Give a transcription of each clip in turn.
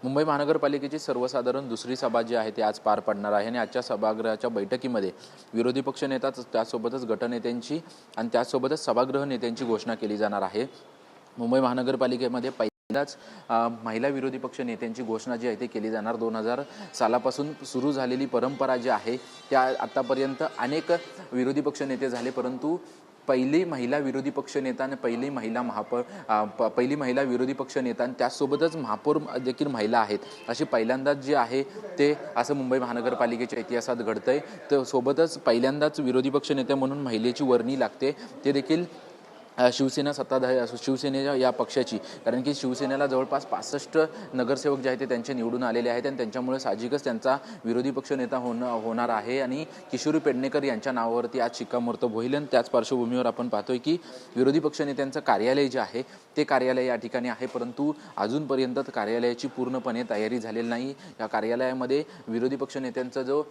मुंबई महानगरपालिकेची सर्वसाधारण दुसरी सभा जी आहे ती आज पार पडणार आहे आणि आजच्या सभागृहाच्या बैठकीमध्ये विरोधी पक्षनेता त्यासोबतच गटनेत्यांची आणि त्यासोबतच सभागृह नेत्यांची घोषणा केली जाणार आहे। मुंबई महानगरपालिकेमध्ये पहिल्यांदाच महिला विरोधी पक्ष नेत्यांची घोषणा जी आहे ती केली जाणार। 2000 सालापासून सुरू झालेली परंपरा जी आहे त्या आतापर्यंत अनेक विरोधी पक्ष नेते झाले, परंतु पहिली महिला विरोधी पक्ष नेता आणि पहिली महिला विरोधी पक्ष नेता आणि त्यासोबतच महापौर देखील महिला आहेत, अशी पहिल्यांदाच जे आहे ते असं मुंबई महानगरपालिकेच्या इतिहासात घडतंय। तर सोबतच पहिल्यांदाच विरोधी पक्ष नेते म्हणून महिलेची वर्णी लागते, ते देखील शिवसेना शिवसेनेच्या या पक्षाची, कारण की शिवसेनेला जवळपास 65 नगरसेवक जे आहेत ते त्यांचे निवडून आलेले आहेत आणि त्यांच्यामुळे साहजिकच त्यांचा विरोधी पक्ष नेता होणार आहे आणि किशोरी पेडणेकर यांच्या नावावरती आज शिक्कामोर्तब होईल। आणि त्याच पार्श्वभूमीवर आपण पाहतोय की विरोधी पक्ष नेत्यांचं कार्यालय जे आहे ते कार्यालय या ठिकाणी आहे, परंतु अजूनपर्यंत कार्यालयाची पूर्णपणे तयारी झालेली नाही। या कार्यालयामध्ये विरोधी पक्ष नेत्यांचा जो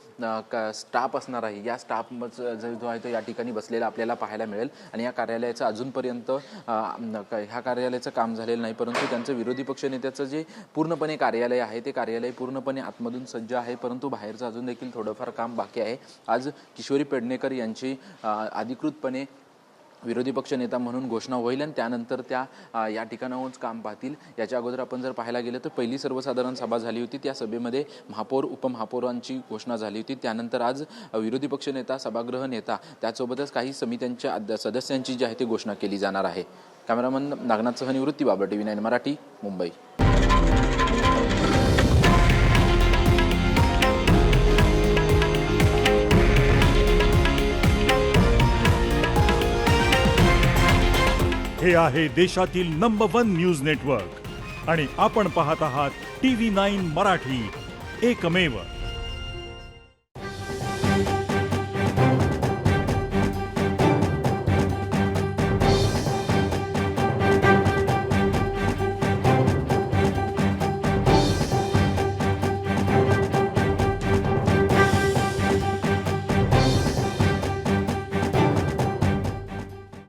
स्टाफ असणार आहे, या स्टाफ जो आहे तो या ठिकाणी बसलेला आपल्याला पाहायला मिळेल आणि या कार्यालयाचं अजूनपर्यंत ह्या कार्यालयाचं काम झालेलं नाही, परंतु त्यांचं विरोधी पक्ष नेत्याचं जे पूर्णपणे कार्यालय आहे ते कार्यालय पूर्णपणे आतमधून सज्ज आहे, परंतु बाहेरचं अजून देखील थोडंफार काम बाकी आहे। आज किशोरी पेडणेकर यांची अधिकृतपणे विरोधी पक्ष नेता म्हणून घोषणा होईल आणि त्यानंतर त्या या ठिकाणाहूनच काम पाहतील। याच्या अगोदर आपण जर पाहायला गेलं तर पहिली सर्वसाधारण सभा झाली होती, त्या सभेमध्ये महापौर उपमहापौरांची घोषणा झाली होती। त्यानंतर आज विरोधी पक्ष नेता, सभागृह नेता त्यासोबतच काही समित्यांच्या सदस्यांची जी आहे ती घोषणा केली जाणार आहे। कॅमेरामन नागनाथसह निवृत्ती बाबर, TV9 मराठी, मुंबई। हे आहे देशातील नंबर 1 न्यूज नेटवर्क आणि आपण पाहत आहात TV9 मराठी, एकमेव।